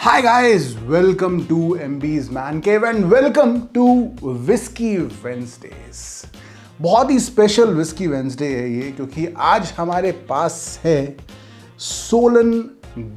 Hi guys, welcome to MB's Man Cave and welcome to Whiskey Wednesdays। बहुत ही special whisky Wednesday है ये, क्योंकि आज हमारे पास है Solan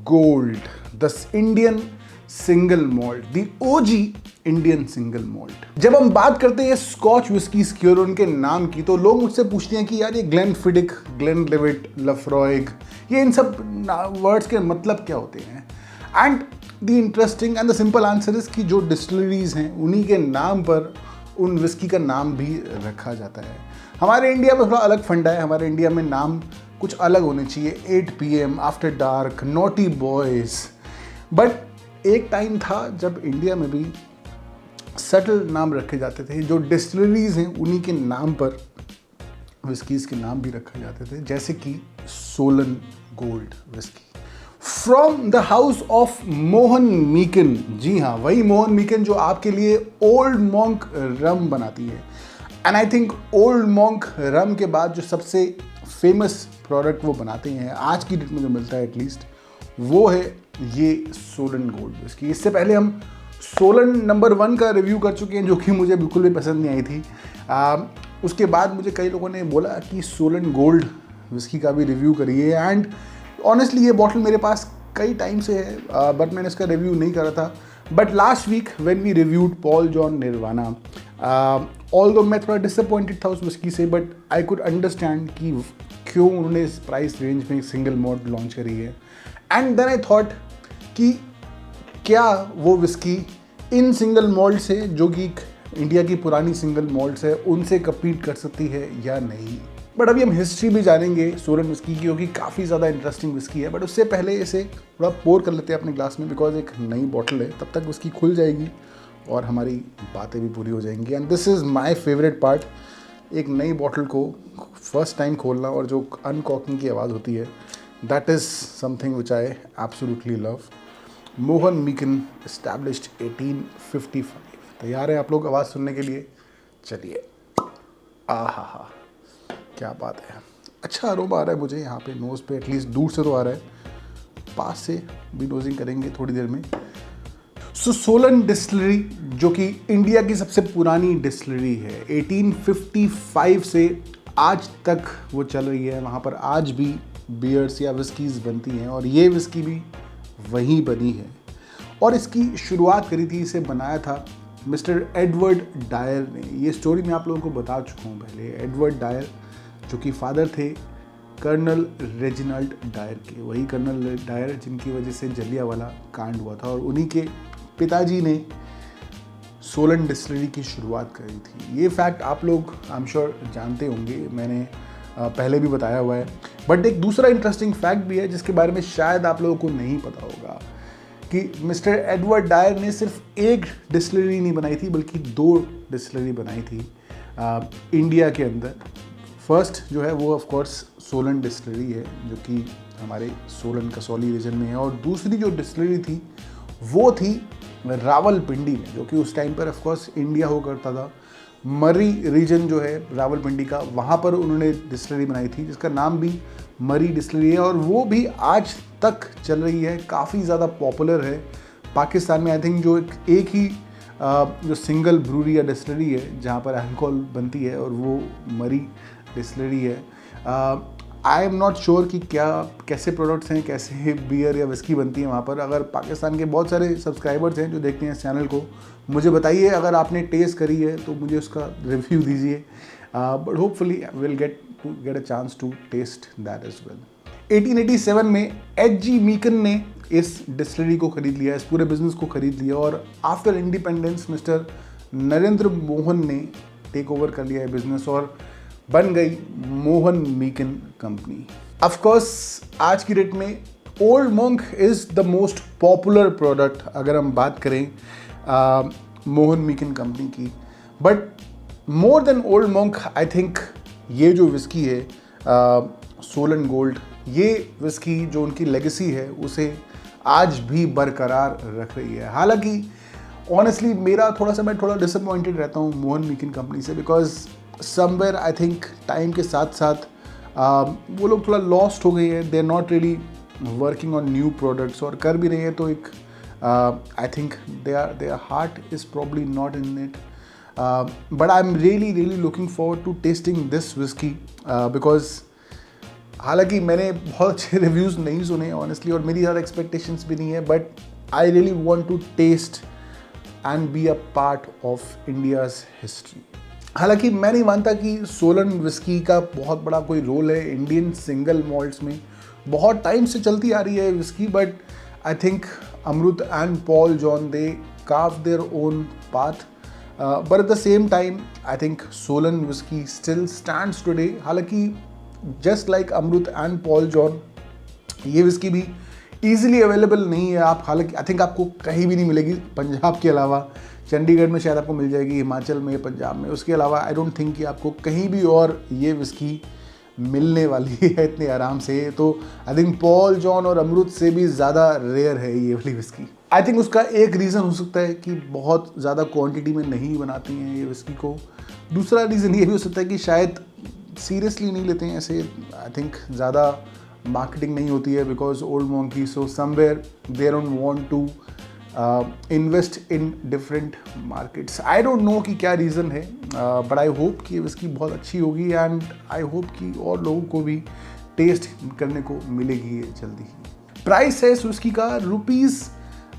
gold, the Indian single malt, the OG Indian single malt. जब हम बात करते हैं स्कॉच विस्कीज की और उनके नाम की, तो लोग मुझसे पूछते हैं कि यार ये ग्लेनफिडिक, ग्लेनलिवेट, लफ्रॉइग, ये इन सब वर्ड्स के मतलब क्या होते हैं। And the interesting and the simple answer is कि जो डिस्टिलरीज हैं उन्हीं के नाम पर उन विस्की का नाम भी रखा जाता है। हमारे इंडिया में थोड़ा अलग फंडा है, हमारे इंडिया में नाम कुछ अलग होने चाहिए, 8 PM, after dark, naughty boys. But एक टाइम था जब इंडिया में भी सटल नाम रखे जाते थे, जो डिस्टिलरीज हैं उन्हीं के नाम पर विस्कीज़ के नाम भी रखे जाते थे, जैसे कि Solan gold whisky from the house of Mohan Meakin. जी हाँ, वही मोहन मीकन जो आपके लिए ओल्ड मॉन्क रम बनाती है। And I think Old Monk rum के बाद जो सबसे फेमस प्रोडक्ट वो बनाते हैं आज की डेट में जो मिलता है एटलीस्ट, वो है ये सोलन गोल्ड विस्की। इससे पहले हम सोलन नंबर 1 का रिव्यू कर चुके हैं, जो कि मुझे बिल्कुल भी पसंद नहीं आई थी। उसके बाद मुझे कई लोगों ने बोला कि सोलन गोल्ड विस्की का भी रिव्यू करिए। एंड ऑनेस्टली ये बॉटल मेरे पास कई टाइम से है, बट मैंने इसका रिव्यू नहीं करा था। But last week when we reviewed Paul John Nirvana, although मैं थोड़ा डिसअपॉइंटेड था उस विस्की से, बट आई कुड अंडरस्टैंड कि क्यों उन्होंने इस प्राइस रेंज में सिंगल मॉल्ट लॉन्च करी है। एंड देन आई थॉट कि क्या वो विस्की इन सिंगल मॉल्ट से, जो कि इंडिया की पुरानी सिंगल मॉल्ट्स है, उनसे कम्पीट कर सकती है या नहीं। बट अभी हम हिस्ट्री भी जानेंगे सोलन विस्की की, क्योंकि काफ़ी ज़्यादा इंटरेस्टिंग विस्की है। बट उससे पहले इसे थोड़ा पोर कर लेते हैं अपने ग्लास में, बिकॉज एक नई बॉटल है, तब तक विस्की खुल जाएगी और हमारी बातें भी पूरी हो जाएंगी। And this is my favourite part, एक नई बॉटल को फर्स्ट टाइम खोलना और जो अनकॉकिंग की आवाज़ होती है, that is something which I absolutely love. Mohan Meakin, established 1855। तैयार हैं आप लोग आवाज़ सुनने के लिए? चलिए। आहा, क्या बात है, अच्छा अरोमा आ रहा है मुझे यहाँ पे नोज़ पे, एटलीस्ट दूर से तो आ रहा है, पास से भी नोजिंग करेंगे थोड़ी देर में। सो सोलन डिस्टिलरी, जो कि इंडिया की सबसे पुरानी डिस्टिलरी है, 1855 से आज तक वो चल रही है। वहाँ पर आज भी बियर्स या विस्कीज़ बनती हैं और ये विस्की भी वहीं बनी है। और इसकी शुरुआत करी थी, इसे बनाया था मिस्टर एडवर्ड डायर ने। ये स्टोरी मैं आप लोगों को बता चुका हूँ पहले। एडवर्ड डायर जो कि फादर थे कर्नल रेजिनाल्ड डायर के, वही कर्नल डायर जिनकी वजह से जलियांवाला कांड हुआ था, और उन्हीं के पिताजी ने सोलन डिस्टिलरी की शुरुआत करी थी। ये फैक्ट आप लोग आई एम श्योर जानते होंगे, मैंने पहले भी बताया हुआ है। बट एक दूसरा इंटरेस्टिंग फैक्ट भी है जिसके बारे में शायद आप लोगों को नहीं पता होगा, कि मिस्टर एडवर्ड डायर ने सिर्फ एक डिस्टिलरी नहीं बनाई थी, बल्कि 2 डिस्टिलरी बनाई थी इंडिया के अंदर। फर्स्ट जो है वो ऑफ कोर्स सोलन डिस्टिलरी है, जो कि हमारे सोलन कसौली रीजन में है, और दूसरी जो डिस्टिलरी थी वो थी रावलपिंडी में, जो कि उस टाइम पर ऑफ कोर्स इंडिया हो करता था। मरी रीजन जो है रावलपिंडी का, वहाँ पर उन्होंने डिस्टिलरी बनाई थी, जिसका नाम भी मरी डिस्टिलरी है, और वो भी आज तक चल रही है, काफ़ी ज़्यादा पॉपुलर है पाकिस्तान में। आई थिंक जो एक ही जो सिंगल ब्रूरी या डिस्टिलरी है जहाँ पर अल्कोहल बनती है, और वो मरी डिस्टिलरी है। आई एम नॉट श्योर कि कैसे प्रोडक्ट्स हैं, कैसे बियर या विस्की बनती है वहाँ पर। अगर पाकिस्तान के बहुत सारे सब्सक्राइबर्स हैं जो देखते हैं इस चैनल को, मुझे बताइए, अगर आपने टेस्ट करी है तो मुझे उसका रिव्यू दीजिए। But hopefully will get a chance to taste that as well. 1887 में H.G. मीकन ने इस डिस्टिलरी को खरीद लिया, इस पूरे बिजनेस को खरीद लिया, और after independence mister Narendra Mohan ने टेक ओवर कर लिया है बिजनेस, और बन गई मोहन मीकन कंपनी। ऑफ कोर्स आज की डेट में old monk is the most popular product, अगर हम बात करें मोहन मीकन कंपनी की। But more than old monk, I think ये जो विस्की है सोलन गोल्ड, ये विस्की जो उनकी लेगेसी है उसे आज भी बरकरार रख रही है। हालांकि ऑनेस्टली मैं थोड़ा डिसअपॉइंटेड रहता हूँ मोहन मीकन कंपनी से, because somewhere I think time के साथ साथ वो लोग थोड़ा लॉस्ट हो गए हैं। They are not really working on new products, और कर भी रहे हैं तो एक I think their heart is probably not in it. But I'm really looking forward to tasting this whiskey because हालांकि मैंने बहुत अच्छे रिव्यूज़ नहीं सुने ऑनेस्टली, और मेरी ज़्यादा एक्सपेक्टेशंस भी नहीं है, but I really want to taste and be a part of India's history. हालांकि मैं नहीं मानता कि सोलन विस्की का बहुत बड़ा कोई रोल है इंडियन सिंगल मॉल्ट्स में. बहुत टाइम से चलती आ रही है whisky, but I think Amrut and Paul John they carved their own path. But at the same time, I think Solan whiskey still stands today. हालांकि just like Amrut and Paul John, ये whiskey भी easily available नहीं है. आप हालांकि I think आपको कहीं भी नहीं मिलेगी पंजाब के अलावा. चंडीगढ़ में शायद आपको मिल जाएगी, हिमाचल में, पंजाब में. उसके अलावा आई डोंट थिंक कि आपको कहीं भी और ये विस्की मिलने वाली है इतने आराम से. तो आई थिंक पॉल जॉन और अमृत से भी ज़्यादा रेयर है ये वाली विस्की. आई थिंक उसका एक रीज़न हो सकता है कि बहुत ज़्यादा क्वांटिटी में नहीं बनाती हैं ये विस्की को. दूसरा रीज़न ये भी हो सकता है कि शायद सीरियसली नहीं लेते हैं ऐसे. आई थिंक ज़्यादा मार्केटिंग नहीं होती है because Old Monk, so somewhere they don't want to invest in different markets. I don't know कि क्या रीज़न है, बट आई होप कि विस्की बहुत अच्छी होगी एंड आई होप कि और लोगों को भी टेस्ट करने को मिलेगी ये जल्दी ही. प्राइस है इस विस्की का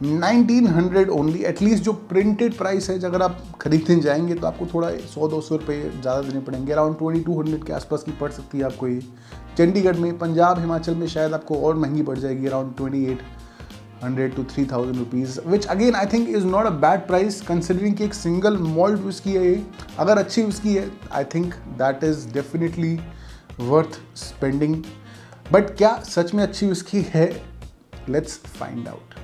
₹1900 ओनली. एटलीस्ट जो प्रिंटेड प्राइस है, अगर आप खरीदने जाएंगे तो आपको थोड़ा 100-200 रुपये ज़्यादा देने पड़ेंगे. अराउंड 2200 के आसपास की पड़ सकती है आपको ये. चंडीगढ़ में, पंजाब, हिमाचल में शायद आपको और महंगी पड़ जाएगी, around 2800 to 3000 rupees, which again I think is not a bad price considering कि एक सिंगल मॉल्ट विस्की है ये. अगर अच्छी विस्की है, I think that is definitely worth spending. But क्या सच में अच्छी विस्की है? Let's find out.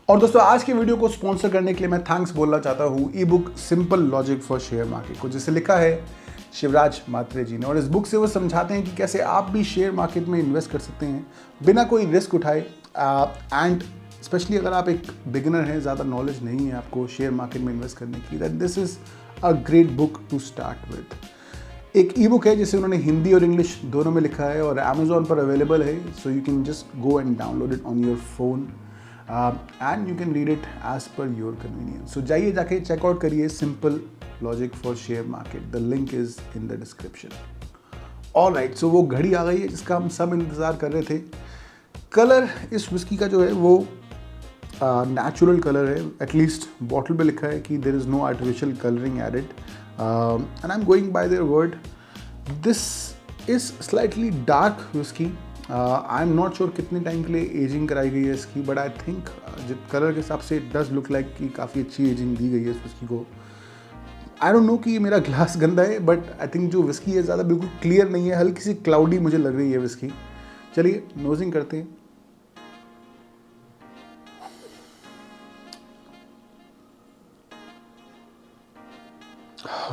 और दोस्तों, आज के वीडियो को स्पॉन्सर करने के लिए मैं थैंक्स बोलना चाहता हूँ ई book simple logic for share market को, जिसे लिखा है शिवराज मात्रे जी ने. और इस बुक से वो समझाते हैं कि कैसे आप भी शेयर मार्केट में इन्वेस्ट कर सकते हैं बिना कोई रिस्क उठाए. एंड स्पेशली अगर आप एक बिगिनर हैं, ज़्यादा नॉलेज नहीं है आपको शेयर मार्केट में इन्वेस्ट करने की, that this is a great book to start with. एक ई बुक है जिसे उन्होंने हिंदी और इंग्लिश दोनों में लिखा है और अमेजोन पर अवेलेबल है. So you can just go and download it on your phone and you can read it as per your convenience. So जाइए, जाके चेकआउट करिए simple logic for share market. The link is in the description. Alright, so वो घड़ी आ गई है जिसका हम सब इंतज़ार कर रहे थे. कलर इस विस्की का जो है वो नेचुरल कलर है. एटलीस्ट बॉटल पे लिखा है कि there is no artificial colouring added. And I am going by their word. This is slightly dark whisky. I am not sure कितने टाइम के लिए एजिंग कराई गई है इसकी, बट आई थिंक जिस कलर के हिसाब से इट डज लुक लाइक कि काफ़ी अच्छी एजिंग दी गई है इस विस्की को. आई डोंट नो कि ये मेरा ग्लास गंदा है, बट आई थिंक जो विस्की है ज़्यादा बिल्कुल क्लियर नहीं है, हल्की सी क्लाउडी मुझे लग रही है विस्की. चलिए नोजिंग करते हैं.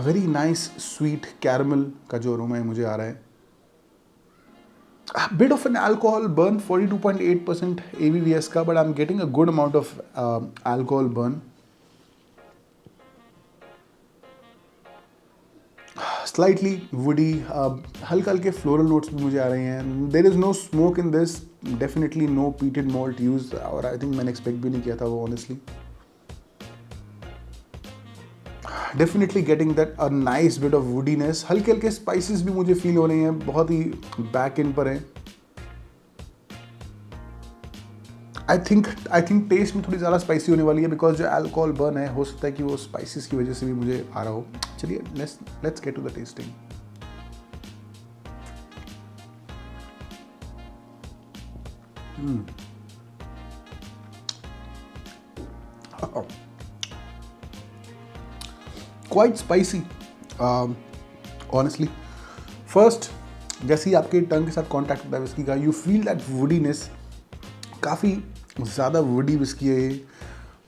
वेरी नाइस स्वीट कैरमल का जो अरोमा है मुझे आ रहा है. Bit of an alcohol burn, 42.8% ABVs का, but I'm getting a good amount of alcohol burn. Slightly woody, हल्के हल्के floral notes भी मुझे आ रहे हैं. There is no smoke in this, definitely no peated malt used, और I think मैंने expect भी नहीं किया था वो honestly. Definitely getting that a nice bit of woodiness. हल्के हल्के स्पाइसेस भी मुझे फील हो रहे हैं, बहुत ही बैक एंड पर है. आई थिंक टेस्ट में थोड़ी ज़्यादा स्पाइसी होने वाली है बिकॉज जो अल्कोहल बर्न है, हो सकता है कि वो स्पाइसेस की वजह से भी मुझे आ रहा हो. चलिए let's get to the tasting. Quite spicy honestly. First, जैसे ही आपके टंग के साथ कॉन्टैक्ट होता है विस्की का, यू फील दैट वुडीनेस. काफ़ी ज़्यादा वुडी विस्की है ये,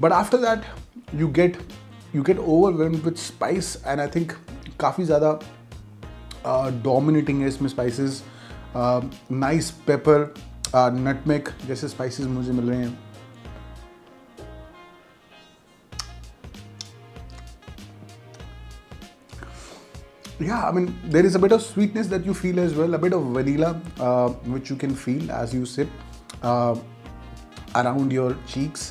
but after that you get overwhelmed with spice. And I think काफ़ी ज़्यादा डोमिनेटिंग है इसमें स्पाइसेस. नाइस पेपर, नटमेग जैसे स्पाइसेस मुझे मिल रहे हैं. Yeah, I mean, there is a bit of sweetness that you feel as well, a bit of vanilla which you can feel as you sip around your cheeks.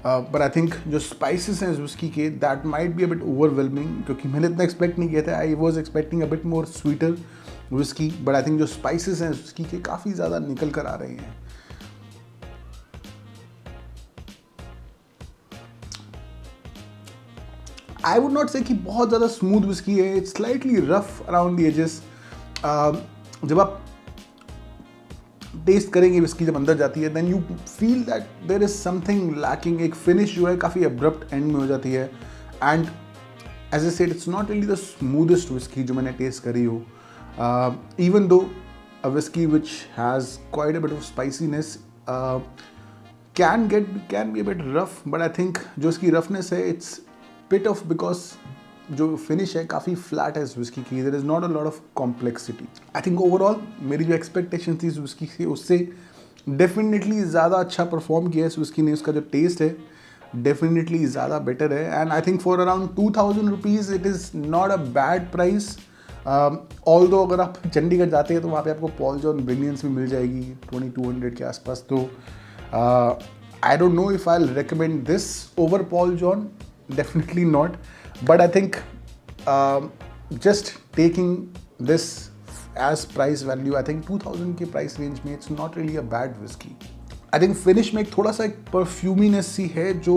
But I think जो spices हैं इस whisky के that might be a bit overwhelming, क्योंकि मैंने इतना expect नहीं किया था. I was expecting a bit more sweeter whisky, but I think जो स्पाइसेस हैं विस्की के काफ़ी ज़्यादा निकल कर आ रहे हैं. आई वुड नॉट से कि बहुत ज़्यादा स्मूथ विस्की है, it's slightly rough around the edges. जब आप टेस्ट करेंगे विस्की जब अंदर जाती है, then you feel that there is something lacking. एक फिनिश जो है काफ़ी अब्रप्ट एंड में हो जाती है. And as I said, it's not really the smoothest whisky जो मैंने टेस्ट करी हो. Even though a whisky which has quite a bit of spiciness can be a bit rough, but I think जो इसकी रफनेस है it's bit off because जो finish है काफ़ी फ्लैट है इस विस्की की. There is not a lot of complexity. I think overall मेरी जो एक्सपेक्टेशन थी इस विस्की से उससे डेफिनेटली ज़्यादा अच्छा परफॉर्म किया है इस विस्की ने. उसका जो टेस्ट है डेफिनेटली ज़्यादा बेटर है. And I think for around 2000 rupees it is not a bad price. Although अगर आप चंडीगढ़ जाते हैं तो वहाँ पे आपको पॉल जॉन ब्रिलियंस भी मिल जाएगी 2200 के आसपास. तो आई don't know if I recommend this over Paul John, definitely not, but I think just taking this as price value, I think 2000 के price range में it's not really a bad whiskey. I think finish में एक थोड़ा सा एक परफ्यूमीनेस सी है जो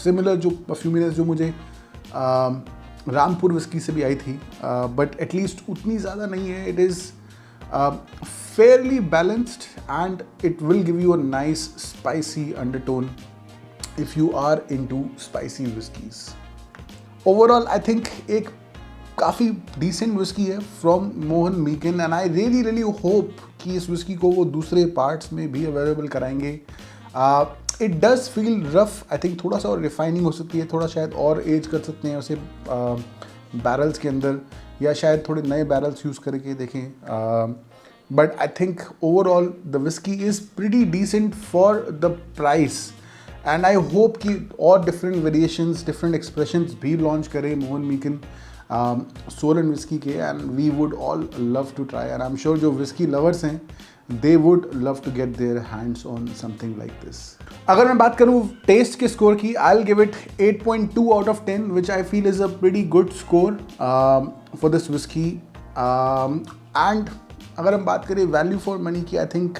similar जो परफ्यूमीनेस जो मुझे रामपुर विस्की से भी आई थी, बट एटलीस्ट उतनी ज़्यादा नहीं है. It is fairly balanced and it will give you a nice spicy undertone if you are into spicy whiskeys. Overall, I think एक काफ़ी decent whiskey है from Mohan मीकिन, and I really hope कि इस whiskey को वो दूसरे parts में भी available कराएंगे. It does feel rough. I think थोड़ा सा और refining हो सकती है, थोड़ा शायद और age कर सकते हैं उसे barrels के अंदर, या शायद थोड़े नए barrels use करके देखें. But I think overall the whiskey is pretty decent for the price. And I hope कि और डिफरेंट वेरिएशंस, डिफरेंट एक्सप्रेशंस भी लॉन्च करें मोहन मीकिन सोलन विस्की के. And we would all love to try. And I am sure जो whisky lovers हैं they would love to get their hands on something like this. अगर मैं बात करूँ taste के स्कोर की, I will give it 8.2 out of 10, which I feel is a pretty good score for this whisky. And अगर हम बात करें वैल्यू फॉर मनी की, I think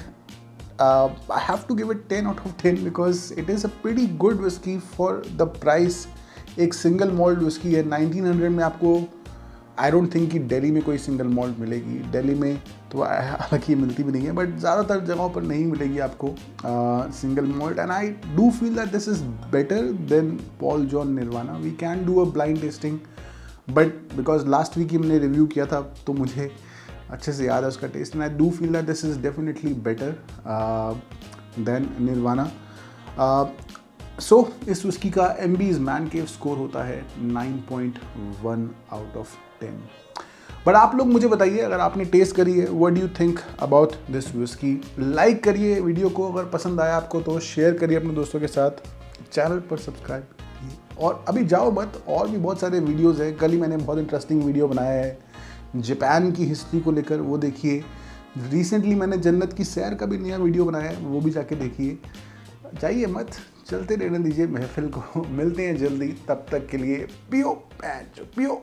I have to give it 10 out of 10 because it is a pretty good whiskey for the price. एक single malt whisky है 1900 में. आपको I don't think कि दिल्ली में कोई सिंगल मॉल्ट मिलेगी. दिल्ली में तो हालांकि मिलती भी नहीं है, बट ज़्यादातर जगहों पर नहीं मिलेगी आपको single malt. And I do feel that this is better than Paul John Nirvana. We can do a blind testing, but because last week ही हमने रिव्यू किया था तो मुझे अच्छे से याद है उसका taste. And I do feel that this is definitely better than Nirvana. So इस विस्की का एम्बीज मैन केव स्कोर होता है 9.1 आउट ऑफ 10. बट आप लोग मुझे बताइए, अगर आपने टेस्ट करी है, what do you think about this whisky. Like करिए वीडियो को, अगर पसंद आया आपको तो शेयर करिए अपने दोस्तों के साथ, चैनल पर सब्सक्राइब कीजिए. और अभी जाओ मत, और भी बहुत सारे वीडियोज़ हैं. कल ही मैंने बहुत इंटरेस्टिंग वीडियो बनाया है जापान की हिस्ट्री को लेकर, वो देखिए. रिसेंटली मैंने जन्नत की सैर का भी नया वीडियो बनाया है, वो भी जाके देखिए. जाइए मत, चलते रहने दीजिए महफिल को. मिलते हैं जल्दी, तब तक के लिए पियो पियो.